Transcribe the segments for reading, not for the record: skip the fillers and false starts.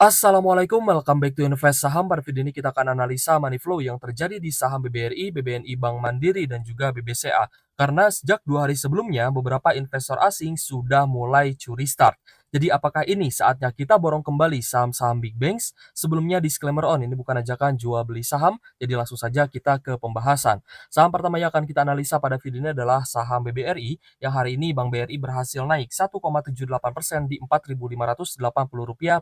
Assalamualaikum, welcome back to Invest Saham. Pada video ini kita akan analisa money flow yang terjadi di saham BBRI, BBNI Bank Mandiri, dan juga BBCA. Karena sejak 2 hari sebelumnya, beberapa investor asing sudah mulai curi start. Jadi apakah ini saatnya kita borong kembali saham-saham big banks? Sebelumnya disclaimer on, ini bukan ajakan jual beli saham, jadi langsung saja kita ke pembahasan. Saham pertama yang akan kita analisa pada video ini adalah saham BBRI, yang hari ini Bank BRI berhasil naik 1,78% di Rp4.580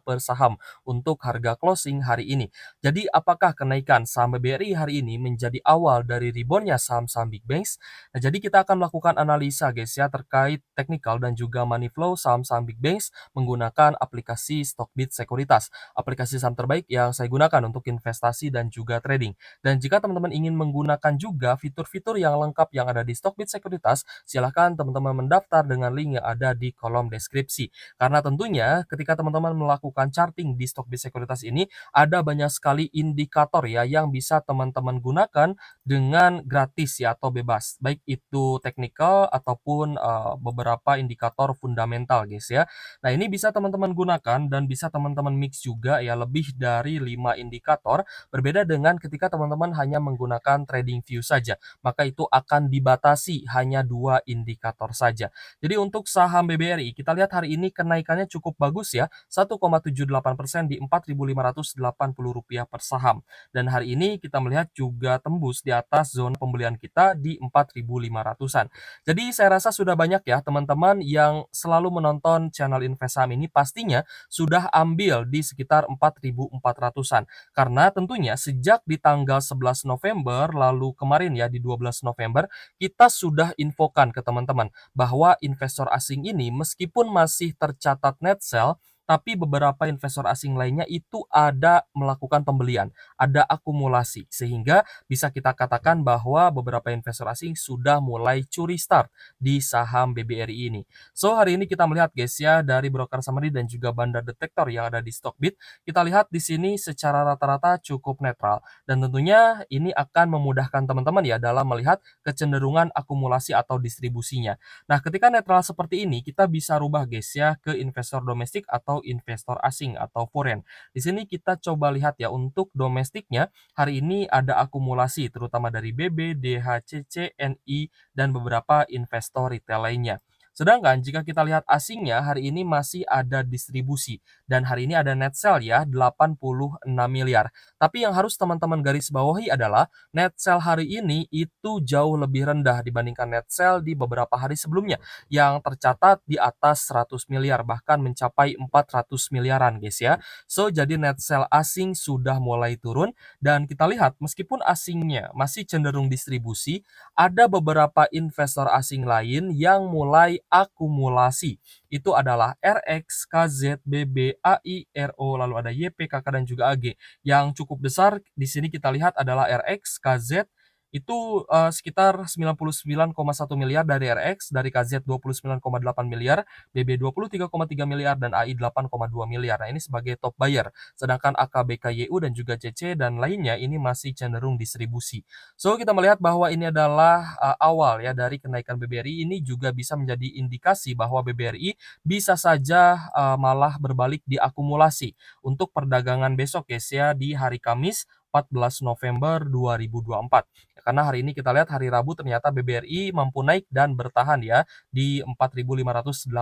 per saham untuk harga closing hari ini. Jadi apakah kenaikan saham BBRI hari ini menjadi awal dari reboundnya saham-saham big banks? Nah, jadi kita akan melakukan analisa guys ya terkait technical dan juga money flow saham-saham big banks menggunakan aplikasi Stockbit Sekuritas. Aplikasi saham terbaik yang saya gunakan untuk investasi dan juga trading. Dan jika teman-teman ingin menggunakan juga fitur-fitur yang lengkap yang ada di Stockbit Sekuritas, silahkan teman-teman mendaftar dengan link yang ada di kolom deskripsi. Karena tentunya ketika teman-teman melakukan charting di Stockbit Sekuritas ini, ada banyak sekali indikator ya yang bisa teman-teman gunakan dengan gratis ya atau bebas. Baik itu teknikal ataupun beberapa indikator fundamental guys ya. Nah, ini bisa teman-teman gunakan dan bisa teman-teman mix juga ya lebih dari 5 indikator, berbeda dengan ketika teman-teman hanya menggunakan trading view saja. Maka itu akan dibatasi hanya 2 indikator saja. Jadi untuk saham BBRI, kita lihat hari ini kenaikannya cukup bagus ya, 1,78% di Rp4.580 per saham. Dan hari ini kita melihat juga tembus di atas zona pembelian kita di 4.500-an. Jadi saya rasa sudah banyak ya teman-teman yang selalu menonton channel Invest Saham ini pastinya sudah ambil di sekitar 4.400-an. Karena tentunya sejak di tanggal 11 November lalu kemarin ya di 12 November kita sudah infokan ke teman-teman bahwa investor asing ini meskipun masih tercatat net sell, tapi beberapa investor asing lainnya itu ada melakukan pembelian, ada akumulasi. Sehingga bisa kita katakan bahwa beberapa investor asing sudah mulai curi start di saham BBRI ini. So, hari ini kita melihat guys ya dari broker summary dan juga bandar detektor yang ada di Stockbit, kita lihat di sini secara rata-rata cukup netral dan tentunya ini akan memudahkan teman-teman ya dalam melihat kecenderungan akumulasi atau distribusinya. Nah, ketika netral seperti ini, kita bisa rubah guys ya ke investor domestik atau investor asing atau foreign. Di sini kita coba lihat ya untuk domestiknya, hari ini ada akumulasi terutama dari BB, DHCC, NI, dan beberapa investor retail lainnya. Sedangkan jika kita lihat asingnya, hari ini masih ada distribusi. Dan hari ini ada net sell ya, 86 miliar. Tapi yang harus teman-teman garis bawahi adalah net sell hari ini itu jauh lebih rendah dibandingkan net sell di beberapa hari sebelumnya yang tercatat di atas 100 miliar bahkan mencapai 400 miliaran guys ya. So jadi net sell asing sudah mulai turun dan kita lihat meskipun asingnya masih cenderung distribusi, ada beberapa investor asing lain yang mulai akumulasi. Itu adalah RX, KZ, BB, AI, RO, lalu ada YP, KK dan juga AG. Yang cukup besar di sini kita lihat adalah RX, KZ itu sekitar 99,1 miliar dari RX, dari KZ 29,8 miliar, BB 23,3 miliar dan AI 8,2 miliar. Nah, ini sebagai top buyer. Sedangkan AKBKYU dan juga CC dan lainnya ini masih cenderung distribusi. So, kita melihat bahwa ini adalah awal ya dari kenaikan BBRI, ini juga bisa menjadi indikasi bahwa BBRI bisa saja malah berbalik di akumulasi untuk perdagangan besok guys ya di hari Kamis 14 November 2024. Karena hari ini kita lihat hari Rabu ternyata BBRI mampu naik dan bertahan ya di Rp4.580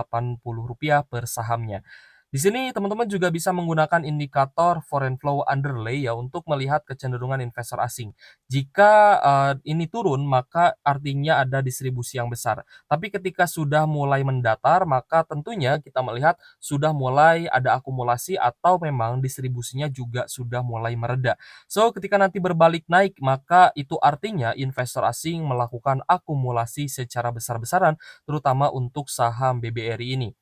per sahamnya. Di sini teman-teman juga bisa menggunakan indikator foreign flow underlay ya untuk melihat kecenderungan investor asing. Jika ini turun maka artinya ada distribusi yang besar. Tapi ketika sudah mulai mendatar maka tentunya kita melihat sudah mulai ada akumulasi atau memang distribusinya juga sudah mulai mereda. So, ketika nanti berbalik naik, maka itu artinya investor asing melakukan akumulasi secara besar-besaran, terutama untuk saham BBRI ini.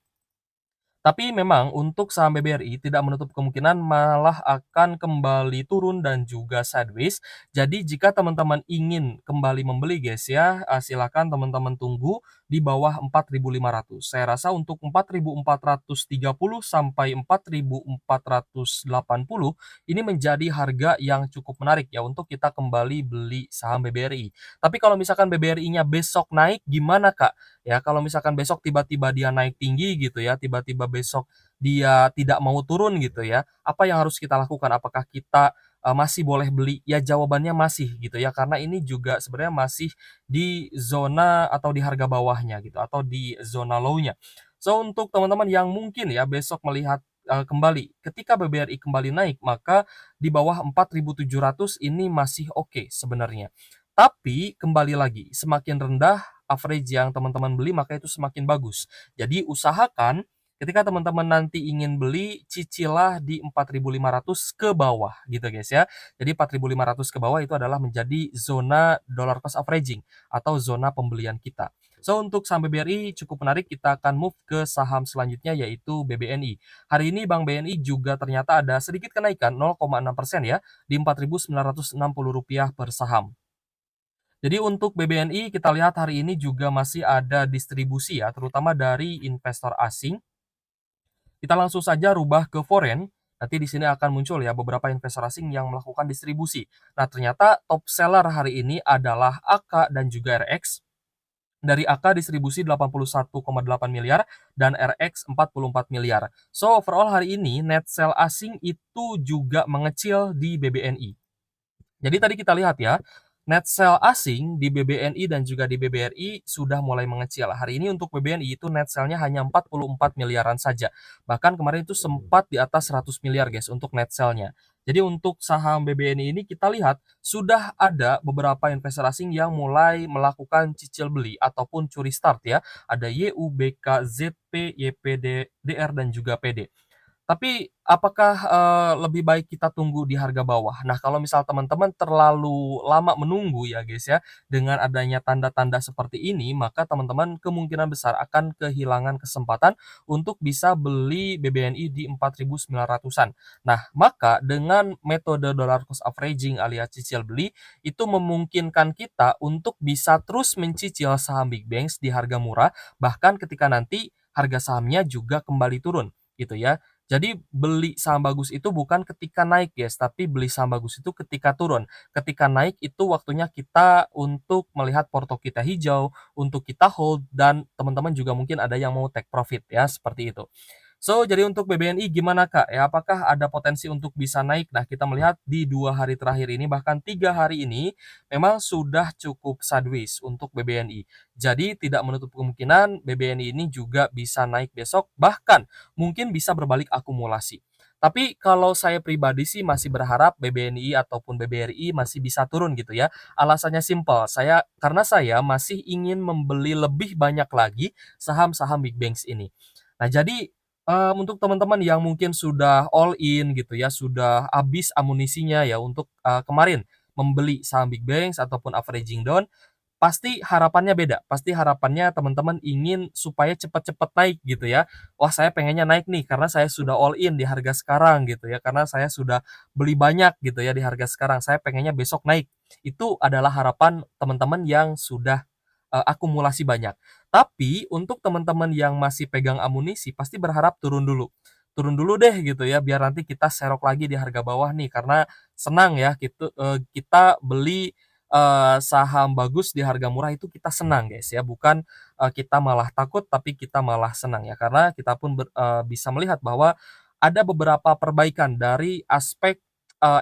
Tapi memang untuk saham BBRI tidak menutup kemungkinan malah akan kembali turun dan juga sideways. Jadi jika teman-teman ingin kembali membeli guys ya, silakan teman-teman tunggu di bawah 4.500. Saya rasa untuk 4.430 sampai 4.480 ini menjadi harga yang cukup menarik ya untuk kita kembali beli saham BBRI. Tapi kalau misalkan BBRI-nya besok naik gimana Kak? Ya, kalau misalkan besok tiba-tiba dia naik tinggi gitu ya, tiba-tiba besok dia tidak mau turun gitu ya, apa yang harus kita lakukan? Apakah kita, masih boleh beli? Ya jawabannya masih gitu ya, karena ini juga sebenarnya masih di zona atau di harga bawahnya gitu, atau di zona low-nya. So, untuk teman-teman yang mungkin ya besok melihat, kembali ketika BBRI kembali naik, maka di bawah 4.700 ini masih oke sebenarnya. Tapi kembali lagi, semakin rendah average yang teman-teman beli, maka itu semakin bagus. Jadi usahakan ketika teman-teman nanti ingin beli, cicilah di 4.500 ke bawah gitu guys ya. Jadi 4.500 ke bawah itu adalah menjadi zona dollar cost averaging atau zona pembelian kita. So, untuk saham BBRI cukup menarik, kita akan move ke saham selanjutnya yaitu BBNI. Hari ini Bank BNI juga ternyata ada sedikit kenaikan 0,6% ya, di Rp4.960 per saham. Jadi untuk BBNI kita lihat hari ini juga masih ada distribusi ya, terutama dari investor asing. Kita langsung saja rubah ke foreign, nanti di sini akan muncul ya beberapa investor asing yang melakukan distribusi. Nah, ternyata top seller hari ini adalah AK dan juga RX. Dari AK distribusi 81,8 miliar dan RX 44 miliar. So, overall hari ini net sell asing itu juga mengecil di BBNI. Jadi tadi kita lihat ya, net sell asing di BBNI dan juga di BBRI sudah mulai mengecil. Hari ini untuk BBNI itu net sell-nya hanya 44 miliaran saja. Bahkan kemarin itu sempat di atas 100 miliar guys untuk net sell-nya. Jadi untuk saham BBNI ini kita lihat sudah ada beberapa investor asing yang mulai melakukan cicil beli ataupun curi start ya. Ada YUBK, ZP, YPD, DR dan juga PD. Tapi apakah, lebih baik kita tunggu di harga bawah? Nah, kalau misal teman-teman terlalu lama menunggu ya guys ya, dengan adanya tanda-tanda seperti ini, maka teman-teman kemungkinan besar akan kehilangan kesempatan untuk bisa beli BBNI di 4.900-an. Nah, maka dengan metode dollar cost averaging alias cicil beli, itu memungkinkan kita untuk bisa terus mencicil saham big banks di harga murah, bahkan ketika nanti harga sahamnya juga kembali turun, gitu ya. Jadi beli saham bagus itu bukan ketika naik guys, tapi beli saham bagus itu ketika turun. Ketika naik itu waktunya kita untuk melihat porto kita hijau, untuk kita hold, dan teman-teman juga mungkin ada yang mau take profit ya, seperti itu. So, jadi untuk BBNI gimana Kak? Ya, apakah ada potensi untuk bisa naik? Nah, kita melihat di 2 hari terakhir ini, bahkan 3 hari ini, memang sudah cukup sideways untuk BBNI. Jadi, tidak menutup kemungkinan BBNI ini juga bisa naik besok, bahkan mungkin bisa berbalik akumulasi. Tapi kalau saya pribadi sih masih berharap BBNI ataupun BBRI masih bisa turun gitu ya. Alasannya simpel, karena saya masih ingin membeli lebih banyak lagi saham-saham big banks ini. Nah, jadi untuk teman-teman yang mungkin sudah all in gitu ya, sudah habis amunisinya ya untuk, kemarin membeli saham big banks ataupun averaging down, pasti harapannya beda. Pasti harapannya teman-teman ingin supaya cepat-cepat naik gitu ya. Wah, saya pengennya naik nih karena saya sudah all in di harga sekarang gitu ya, karena saya sudah beli banyak gitu ya di harga sekarang, saya pengennya besok naik. Itu adalah harapan teman-teman yang sudah, akumulasi banyak. Tapi untuk teman-teman yang masih pegang amunisi pasti berharap turun dulu. Turun dulu deh gitu ya, biar nanti kita serok lagi di harga bawah nih, karena senang ya kita beli saham bagus di harga murah itu kita senang guys ya, bukan, kita malah takut tapi kita malah senang ya. Karena kita pun bisa melihat bahwa ada beberapa perbaikan dari aspek,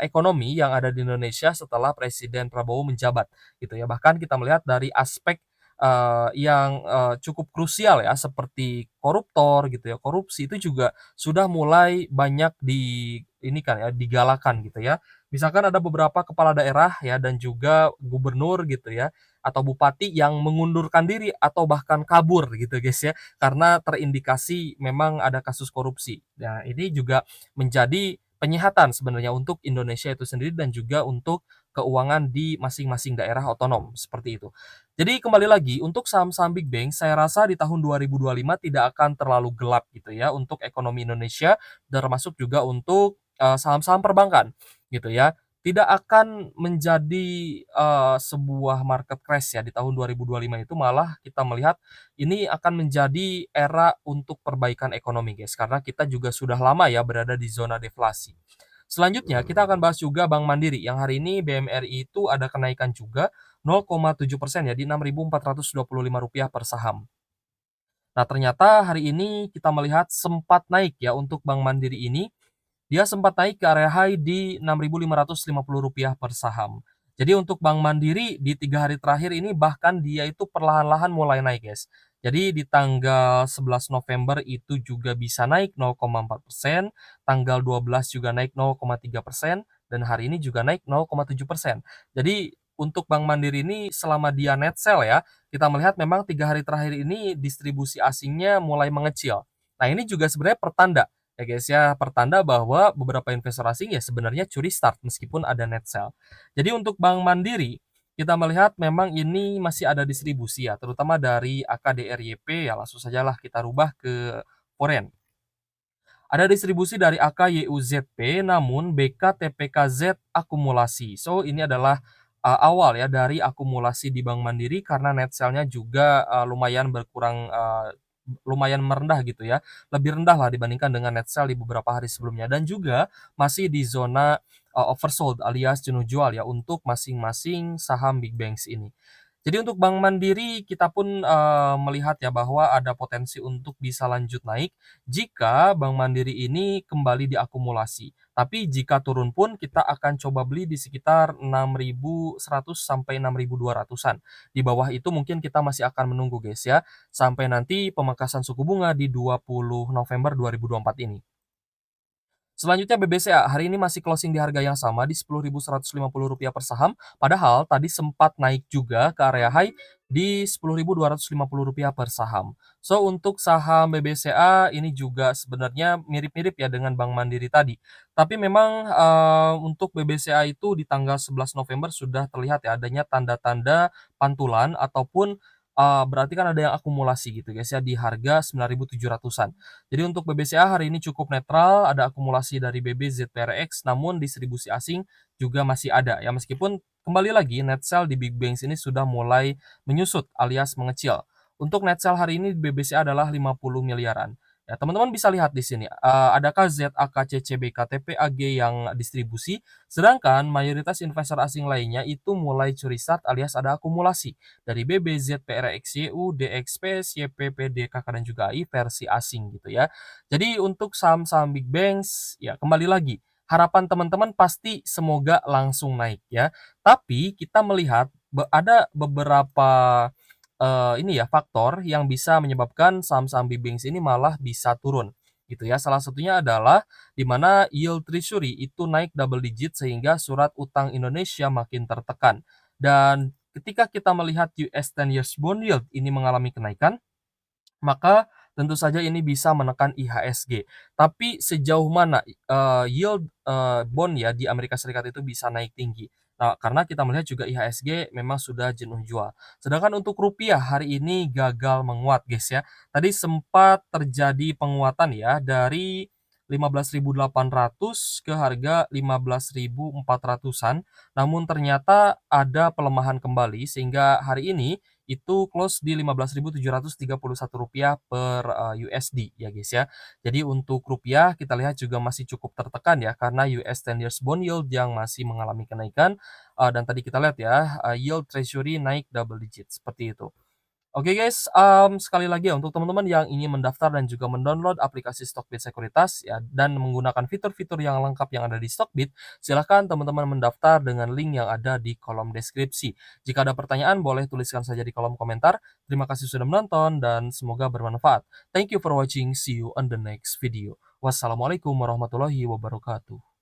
ekonomi yang ada di Indonesia setelah Presiden Prabowo menjabat gitu ya. Bahkan kita melihat dari aspek, yang, cukup krusial ya seperti koruptor gitu ya, korupsi itu juga sudah mulai banyak ini kan ya, digalakan gitu ya. Misalkan ada beberapa kepala daerah ya dan juga gubernur gitu ya, atau bupati yang mengundurkan diri atau bahkan kabur gitu guys ya, karena terindikasi memang ada kasus korupsi. Nah, ini juga menjadi penyehatan sebenarnya untuk Indonesia itu sendiri dan juga untuk keuangan di masing-masing daerah otonom, seperti itu. Jadi kembali lagi, untuk saham-saham big bank, saya rasa di tahun 2025 tidak akan terlalu gelap gitu ya untuk ekonomi Indonesia, termasuk juga untuk, saham-saham perbankan gitu ya. Tidak akan menjadi, sebuah market crash ya di tahun 2025 itu, malah kita melihat ini akan menjadi era untuk perbaikan ekonomi guys, karena kita juga sudah lama ya berada di zona deflasi. Selanjutnya kita akan bahas juga Bank Mandiri yang hari ini BMRI itu ada kenaikan juga 0,7% ya di Rp6.425 per saham. Nah, ternyata hari ini kita melihat sempat naik ya untuk Bank Mandiri ini, dia sempat naik ke area high di Rp6.550 per saham. Jadi untuk Bank Mandiri di 3 hari terakhir ini bahkan dia itu perlahan-lahan mulai naik, guys. Jadi di tanggal 11 November itu juga bisa naik 0,4%, tanggal 12 juga naik 0,3%, dan hari ini juga naik 0,7%. Jadi untuk Bank Mandiri ini selama dia net sell ya, kita melihat memang 3 hari terakhir ini distribusi asingnya mulai mengecil. Nah, ini juga sebenarnya pertanda ya guys ya, pertanda bahwa beberapa investor asing ya sebenarnya curi start meskipun ada net sell. Jadi untuk Bank Mandiri, kita melihat memang ini masih ada distribusi ya, terutama dari AKDRYP ya langsung sajalah kita rubah ke foreign. Ada distribusi dari AKYUZP namun BKTPKZ akumulasi. So ini adalah awal ya dari akumulasi di Bank Mandiri karena net sell-nya juga lumayan berkurang lumayan merendah gitu ya. Lebih rendah lah dibandingkan dengan net sell di beberapa hari sebelumnya dan juga masih di zona oversold alias jenuh jual ya untuk masing-masing saham big banks ini. Jadi untuk Bank Mandiri kita pun, melihat ya bahwa ada potensi untuk bisa lanjut naik jika Bank Mandiri ini kembali diakumulasi. Tapi jika turun pun kita akan coba beli di sekitar 6.100 sampai 6.200-an. Di bawah itu mungkin kita masih akan menunggu guys ya, sampai nanti pemangkasan suku bunga di 20 November 2024 ini. Selanjutnya BBCA, hari ini masih closing di harga yang sama di Rp10.150 per saham, padahal tadi sempat naik juga ke area high di Rp10.250 per saham. So, untuk saham BBCA ini juga sebenarnya mirip-mirip ya dengan Bank Mandiri tadi. Tapi memang, untuk BBCA itu di tanggal 11 November sudah terlihat ya adanya tanda-tanda pantulan ataupun, berarti kan ada yang akumulasi gitu guys ya di harga 9.700-an. Jadi untuk BBCA hari ini cukup netral, ada akumulasi dari BBZPRX, namun distribusi asing juga masih ada ya, meskipun kembali lagi net sell di big banks ini sudah mulai menyusut alias mengecil. Untuk net sell hari ini di BBCA adalah 50 miliaran. Ya, teman-teman bisa lihat di sini, ada KZ, AKCCB, KTPAG yang distribusi, sedangkan mayoritas investor asing lainnya itu mulai curi start alias ada akumulasi dari BBZ, PRXYU, DXPS, YP, PDKK, dan juga AI versi asing gitu ya. Jadi untuk saham-saham big banks, ya kembali lagi, harapan teman-teman pasti semoga langsung naik ya. Tapi kita melihat ada beberapa ini ya faktor yang bisa menyebabkan saham-saham big banks ini malah bisa turun gitu ya. Salah satunya adalah di mana yield treasury itu naik double digit sehingga surat utang Indonesia makin tertekan. Dan ketika kita melihat US 10 years bond yield ini mengalami kenaikan, maka tentu saja ini bisa menekan IHSG. Tapi sejauh mana, yield, bond ya di Amerika Serikat itu bisa naik tinggi? Nah, karena kita melihat juga IHSG memang sudah jenuh jual. Sedangkan untuk rupiah hari ini gagal menguat, guys, ya. Tadi sempat terjadi penguatan ya dari 15.800 ke harga 15.400-an, namun ternyata ada pelemahan kembali sehingga hari ini itu close di Rp15.731 per, USD ya guys ya. Jadi untuk rupiah kita lihat juga masih cukup tertekan ya karena US 10 years bond yield yang masih mengalami kenaikan, dan tadi kita lihat ya, yield treasury naik double digit seperti itu. Oke guys, sekali lagi ya untuk teman-teman yang ingin mendaftar dan juga mendownload aplikasi Stockbit Sekuritas ya dan menggunakan fitur-fitur yang lengkap yang ada di Stockbit, silahkan teman-teman mendaftar dengan link yang ada di kolom deskripsi. Jika ada pertanyaan boleh tuliskan saja di kolom komentar. Terima kasih sudah menonton dan semoga bermanfaat. Thank you for watching, see you on the next video. Wassalamualaikum warahmatullahi wabarakatuh.